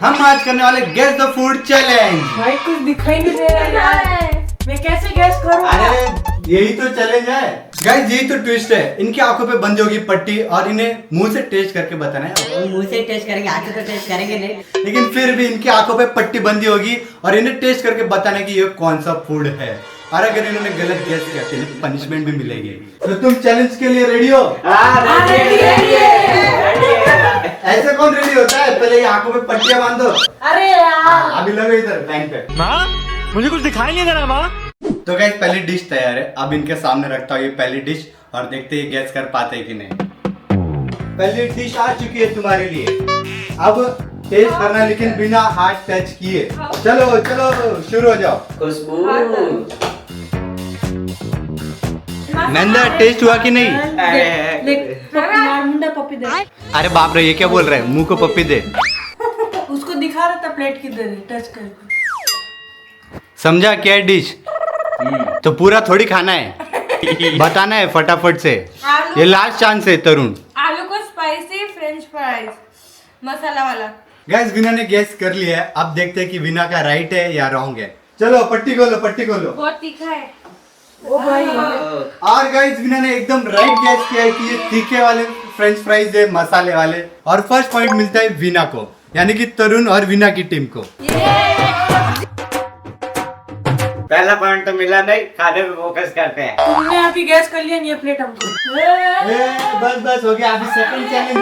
हम आज करने वाले गेस द फूड चैलेंज। भाई कुछ दिखाई नहीं दे रहा है यार, मैं कैसे गैस करूँ? अरे यही तो चैलेंज है गाइस, यही तो ट्विस्ट है। इनकी आंखों पे बंदी होगी पट्टी और इन्हें मुंह से टेस्ट करके बताना है। मुंह से टेस्ट करेंगे, हाथ से तो टेस्ट करेंगे नहीं। लेकिन फिर भी इनकी आंखों पे पट्टी बंदी होगी और इन्हें टेस्ट करके बताना है कि ये कौन सा फूड है। और अगर इन्होंने गलत गेस किया तो इन्हें पनिशमेंट भी मिलेगी। तो तुम चैलेंज के लिए रेडी हो? ऐसे कौन रेडी होता है? पहले ये आंखों पे पट्टियां बांधो। अरे यार अभी लगो इधर लाइन पे। माँ मुझे कुछ दिखाई नहीं दे रहा माँ। तो गाइस पहली डिश तैयार है, अब इनके सामने रखता हूँ ये पहली डिश और देखते हैं गैस कर पाते हैं कि नहीं। पहली डिश आ चुकी है तुम्हारे लिए, अब टेस्ट करना लेकिन बिना हाथ टच किए। चलो चलो शुरू हो जाओ। खुशबू नंदा टेस्ट हुआ कि नहीं? मुंडा पप्पी दे, अरे बाप रे, ये क्या बोल रहा है? मुंह को पप्पी दे। उसको दिखा रहा था प्लेट किधर है, टच करके। समझा क्या है डिश? तो पूरा थोड़ी खाना है, बताना है फटाफट से। ये लास्ट चांस है तरुण। आलू को स्पाइसी फ्रेंच फ्राइज मसाला वाला। गाइस विना ने गैस कर लिया है, अब देखते हैं कि विना का राइट है या रॉन्ग है। चलो पट्टी खोलो, पट्टी खोलो। बहुत तीखा है। ओ भाई और गाइस विना ने एकदम राइट गैस किया है कि ये तीखे वाले फ्रेंच फ्राइज है, मसाले वाले। और फर्स्ट पॉइंट मिलता है विना को, यानी कि तरुण और विना की टीम को। पहला पॉइंट तो मिला नहीं, खाने पे फोकस करते हैं। तुमने अभी गैस कर लिया, ये प्लेट हमको। बस बस हो गया। अभी सेकंड चैलेंज,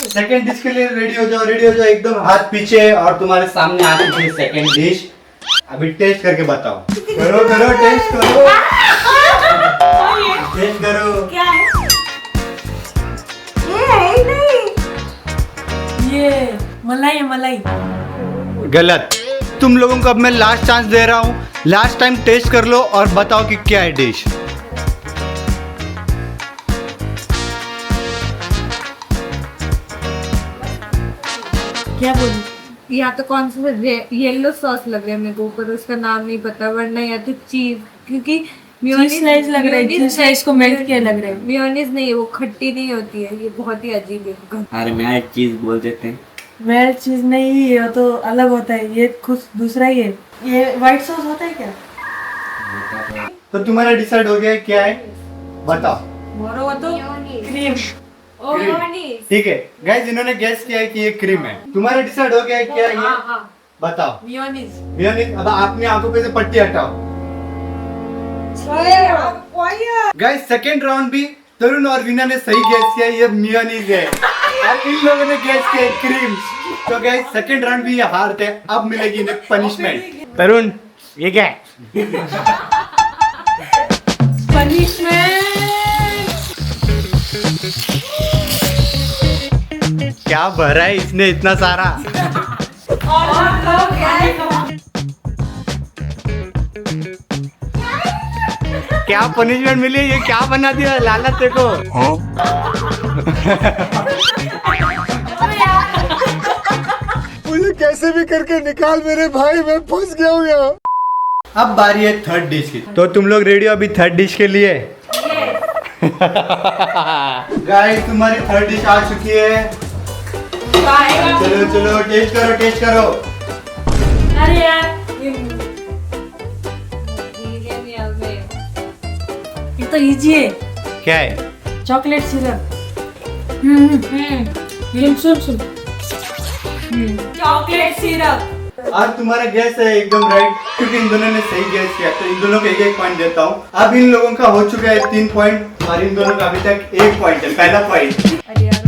सेकंड डिश के लिए रेडी हो जाओ, रेडी हो जाओ। एकदम हाथ पीछे और तुम्हारे सामने आ चुकी है सेकंड डिश। अभी टेस्ट करके बताओ। करो करो टेस्ट करो, टेस्ट करो। क्या है? ये है ही नहीं। ये मलाई है, मलाई। गलत। तुम लोगों को अब मैं लास्ट चांस दे रहा हूँ, लास्ट टाइम टेस्ट कर लो और बताओ कि क्या है डिश। क्या बोलूं? या तो कौन सा येलो सॉस लग रहा है मेरे को, ऊपर उसका नाम नहीं पता, वरना या तो चीज, क्योंकि चीज स्लाइस लग रहा है, चीज स्लाइस को मेल्ट किया लग रहा है। मेयोनीज नहीं है, वो खट्टी नहीं होती है, ये बहुत ही अजीब है। अरे मैं एक चीज बोल देते हैं। मेल्ट चीज नहीं, ये तो अलग होता है, ये कुछ दूसरा ही है। ये व्हाइट सॉस होता है क्या? तो तुम्हारा डिसाइड हो गया है क्या है? बताओ। मोरो वो तो क्रीम। ओ मेयोनीज। ठीक है गाइस, इन्होंने गैस किया है कि ये क्रीम है। तुम्हारा डिसाइड हो गया है क्या है ये? बताओ। मेयोनीज। मेयोनीज। अब अपनी आंखों पे से पट्टी हटाओ। गाइस सेकंड राउंड भी तरुण और वीना ने सही गैस किया, ये मेयोनीज है और इन लोगों ने गैस किया क्रीम। तो गाइस सेकंड राउंड भी ये हारते हैं, अब मिलेगी इन्हें पनिशमेंट। तरुण ये क्या है? पनिशमेंट। क्या भरा है इसने इतना सारा? क्या पनिशमेंट मिली? ये क्या बना दिया लाला तेरे को? मुझे कैसे भी करके निकाल मेरे भाई, मैं फंस गया हूँ यहाँ। अब बारी है थर्ड डिश की, तो तुम लोग रेडी हो अभी थर्ड डिश के लिए? गाइस तुम्हारी थर्ड डिश आ चुकी है। चलो चलो टेस्ट करो, टेस्ट करो। अरे यार ये तो इजी है। क्या है? Chocolate syrup. सुन चॉकलेट सिरप। आज तुम्हारा गैस है एकदम राइट, क्योंकि इन दोनों ने सही गैस किया। तो इन दोनों को एक एक पॉइंट देता हूँ। अब इन लोगों का हो चुका है 3 पॉइंट और इन दोनों का अभी तक 1 पॉइंट है। पहला पॉइंट। अरे यार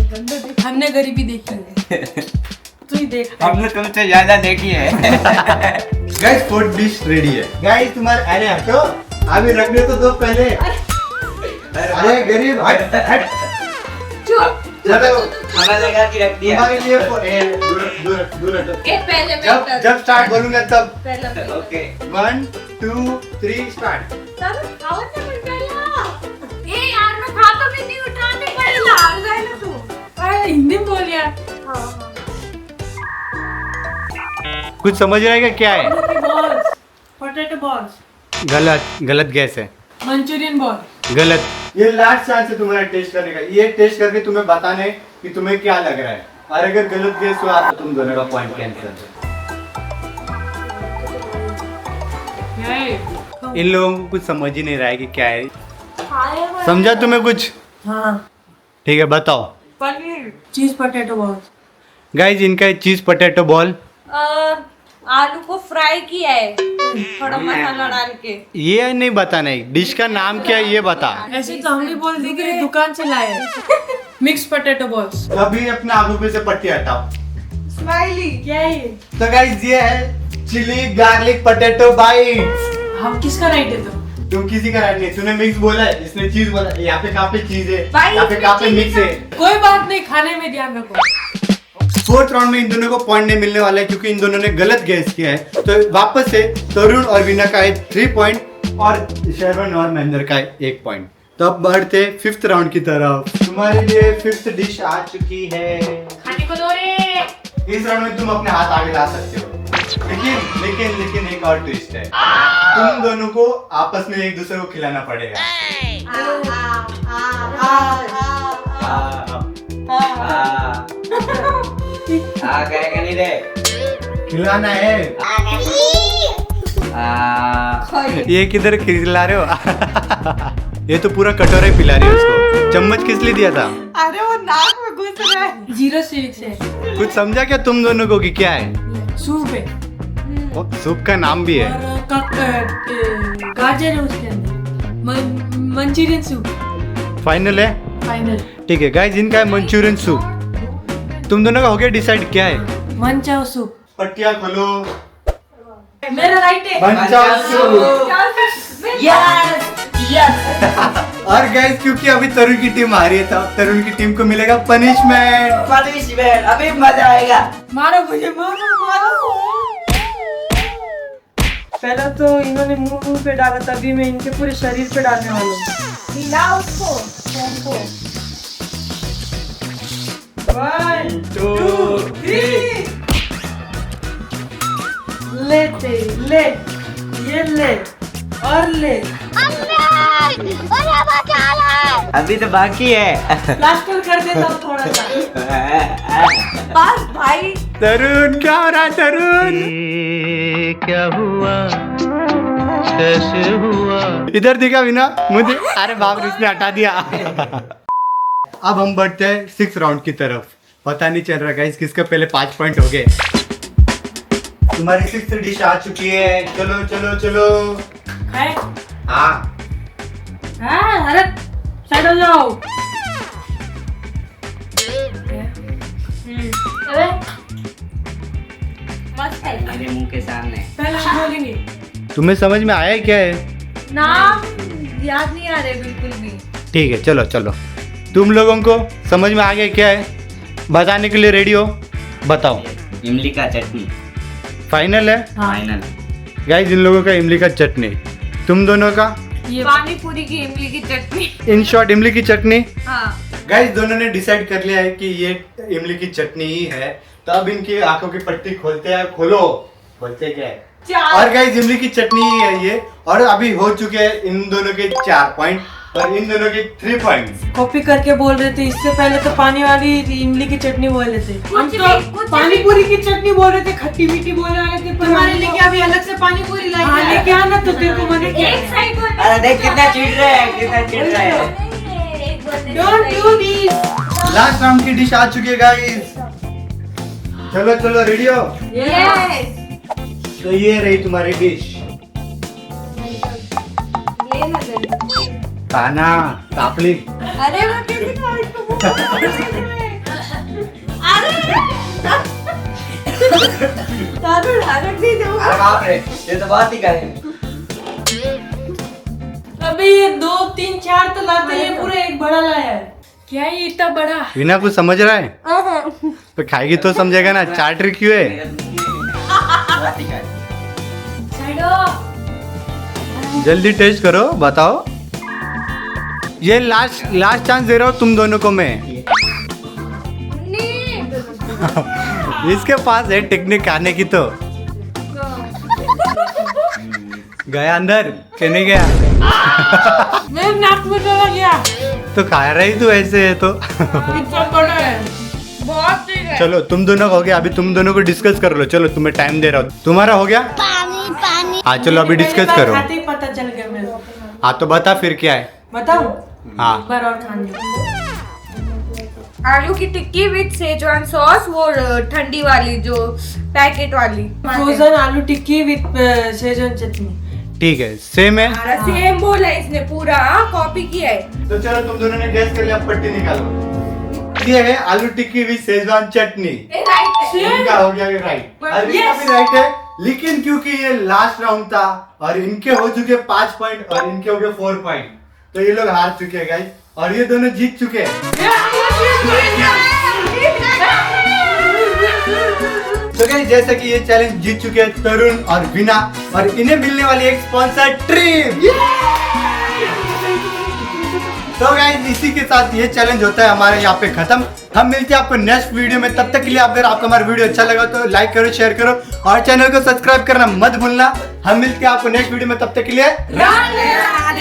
हमने गरीबी देखी है। तू ही देख। हमने तुमसे ज्यादा देखी है। गाइस फोर्थ डिश रेडी है। गाइस तुम्हारे, अरे हटो, अभी रखने तो दो पहले। अरे गरीब हट हट। चलो हमें लगा कि रख दिया। तुम्हारे लिए दूर दूर दूर हटो। पहले जब स्टार्ट बोलूंगा तब। पहले ओके 1 2 3 स्टार्ट। ए यार मैं खा कभी नहीं उठाने पड़ेगा, आ जाए ना तू। अरे हिंदी में बोल यार। कुछ समझ रहा है क्या? क्या है? Balls, potato balls. गलत, गलत गैस है। Manchurian ball. गलत। ये लास्ट चांस है तुम्हारा टेस्ट करने का। ये टेस्ट करके तुम्हें बताना है कि तुम्हें क्या लग रहा है। और अगर गलत गेस हुआ तो तुम दोनों का पॉइंट कैंसिल। इन लोगों को कुछ समझ ही नहीं रहा है कि क्या है। समझा तुम्हें कुछ? हाँ, ठीक है बताओ। पनीर, चीज पोटैटो बॉल्स। गाइज इनका है चीज पोटैटो बॉल। आलू को फ्राई किया है थोड़ा मसाला डाल के। ये नहीं बताना है, डिश का नाम क्या है ये बता। ऐसे तो हम भी बोल देंगे कि दुकान से लाए मिक्स पोटैटो बॉल्स। अभी अपने आलू पे से पट्टी हटाओ। स्माइली। क्या है ये? तो गाइज ये है चिली गार्लिक पोटैटो बाइट्स। हम किसका राइट है? तो तुम किसी का राइट नहीं, तूने मिक्स बोला है, इसने चीज बोला है। यहाँ पे कहाँ पे चीज है, भाई, यहाँ पे कहाँ पे मिक्स है। कोई बात नहीं, खाने में ध्यान रखो। फोर्थ राउंड में इन दोनों को पॉइंट नहीं मिलने वाला है क्योंकि इन दोनों ने गलत गेस किया है। तो वापस से तरुण और वीना का है 3 पॉइंट और श्रवण और महेंद्र का है 1 पॉइंट। तो अब बढ़ते 5th राउंड की तरफ। तुम्हारे लिए 5th डिश आ चुकी है। खाने को दो रे। इस राउंड में तुम अपने हाथ आगे ला सकते हो, लेकिन एक और ट्विस्ट है। तुम दोनों को आपस में एक दूसरे को खिलाना पड़ेगा। करेगा नहीं रे। खिलाना है। ये किधर खिला रहे हो? ये तो पूरा कटोरा ही पिला रही है उसको। चम्मच किस लिए दिया था? अरे वो नाक में घुस रहा है। 06 है। कुछ समझा क्या तुम दोनों को कि क्या है? सूप है सूप का नाम भी है। और गाजर है उसके अंदर। Manchurian soup. फाइनल है? फाइनल। ठीक है गाइस, इनका है मंचूरियन सूप। तुम दोनों का हो गया डिसाइड क्या है? Manchow soup. पट्टियां खोलो। मेरा राइट है। Manchow soup. और गाइस क्योंकि अभी तरुण की टीम हारी है तो तरुण की टीम को मिलेगा पनिशमेंट। अभी मजा आएगा। मारो मुझे, मारो। पहले तो इन्होंने मुंह पे डाला, तभी मैं इनके पूरे शरीर पे डालने वाला हूँ। हिला उसको। 1 2 3। ले ये ले और ले। अभी तो बाकी है। प्लास्टर कर देता हूँ थोड़ा सा। बस भाई। तरुण क्या हो रहा है? तरुण क्या हुआ, कैसे हुआ? इधर दिखा बिना मुझे। अरे बाप रे, इसने हटा दिया। अब हम बढ़ते हैं 6th राउंड की तरफ। पता नहीं चल रहा गाइस किसका पहले 5 पॉइंट हो गए। तुम्हारी 6th डिश आ चुकी है। चलो चलो चलो। खाए? हाँ अरे साइड हो जाओ। अरे मस्त है। मेरे मुंह के सामने। पहले हम बोलेंगे। तुम्हें समझ में आया क्या है? नाम याद नहीं आ रहे बिल्कुल भी। ठीक है चलो चलो। तुम लोगों को समझ में आ गया क्या है? बताने के लिए रेडी हो? बताओ। इमली का चटनी। फाइनल है? फाइनल। गाइस इन लोगों का इमली का चटनी। तुम दोनों का? ये पानी पूरी की इमली की चटनी। इन शॉर्ट इमली की चटनी। हाँ। गाइस दोनों ने डिसाइड कर लिया है कि ये इमली की चटनी ही है। तो अब इनकी आंखों की पट्टी खोलते हैं। खोलो। खोलते क्या है? और गाइस इमली की चटनी ही है ये। और अभी हो चुके हैं इन दोनों के 4 पॉइंट और इन दोनों के 3 पॉइंट। कॉपी करके बोल रहे थे। इससे पहले तो पानी वाली इमली की चटनी बोल रहे थे। हम तो पानी पूरी की चटनी बोल रहे थे, खट्टी मीठी बोलने वाले थे। तुम्हारे लिए क्या अभी अलग से पानी पूरी लाई? हाँ लेके आना। तो तेरे को मैंने क्या? एक साइड को। अरे देख कितना चीट रहा है, कितना चीट रहा है। Don't do this. Last round की डिश आ चुकी है गाइस। चलो चलो रेडी हो? यस। तो ये रही तुम्हारी डिश। लेना जल्दी। खाना तापली। अरे वो कैसे खा इसको? अरे तारू ढारक नहीं दो। अरे बाप रे, ये तो बहुत ही करे। अबे ये 2 3 4 तो लाते हैं, पूरा एक बड़ा लाया है। क्या ये इतना बड़ा? बिना कुछ समझ रहा है तो खाएगी तो समझेगा ना। 4 ट्रिक क्यों है? बहुत ही करे। साइड हो। जल्दी टेस्ट करो, बताओ। ये लास्ट चांस दे रहा हूँ तुम दोनों को मैं। इसके पास है टेक्निक खाने की। तो गया अंदर के नहीं गया? मेरे नाक में चला गया। तो खा रही तू ऐसे है तो। इतना बड़ा है। बहुत ही चलो तुम दोनों का हो गया, अभी तुम दोनों को डिस्कस कर लो। चलो तुम्हें टाइम दे रहा हूँ। तुम्हारा हो गया? हाँ चलो अभी डिस्कस करो। खाते ही पता चल गया मेरे को। हाँ तो बता फिर क्या है। बताऊं? हाँ एक बार और खाने आलू की टिक्की विद सेजवान सॉस, वो ठंडी वाली जो पैकेट वाली। फ्रोजन आलू टिक्की विद सेजवान चटनी। ठीक है, सेम है। सेम बोला इसने, पूरा कॉपी किया है। तो चलो तुम दोनों ने गैस कर लिया, पट्टी निकालो। ये है आलू टिक्की विद शेजवान चटनी। इनका हो गया राइट, अरविंद का भी राइट है। लेकिन क्योंकि ये लास्ट राउंड था और इनके हो चुके 5 पॉइंट और इनके हो गए 4 पॉइंट, तो ये लोग हार चुके हैं गाइस और ये दोनों जीत चुके हैं। तो गाइस जैसा कि ये चैलेंज जीत चुके हैं तरुण और विना, और इन्हें मिलने वाली एक स्पॉन्सर ट्रिप। तो गाइस इसी के साथ ये चैलेंज होता है हमारे यहाँ पे खत्म। हम मिलते हैं आपको नेक्स्ट वीडियो में। तब तक के लिए अगर आपको हमारा वीडियो अच्छा लगा तो लाइक करो, शेयर करो और चैनल को सब्सक्राइब करना मत भूलना। हम मिलते हैं आपको नेक्स्ट वीडियो में, तब तक के लिए राधे राधे।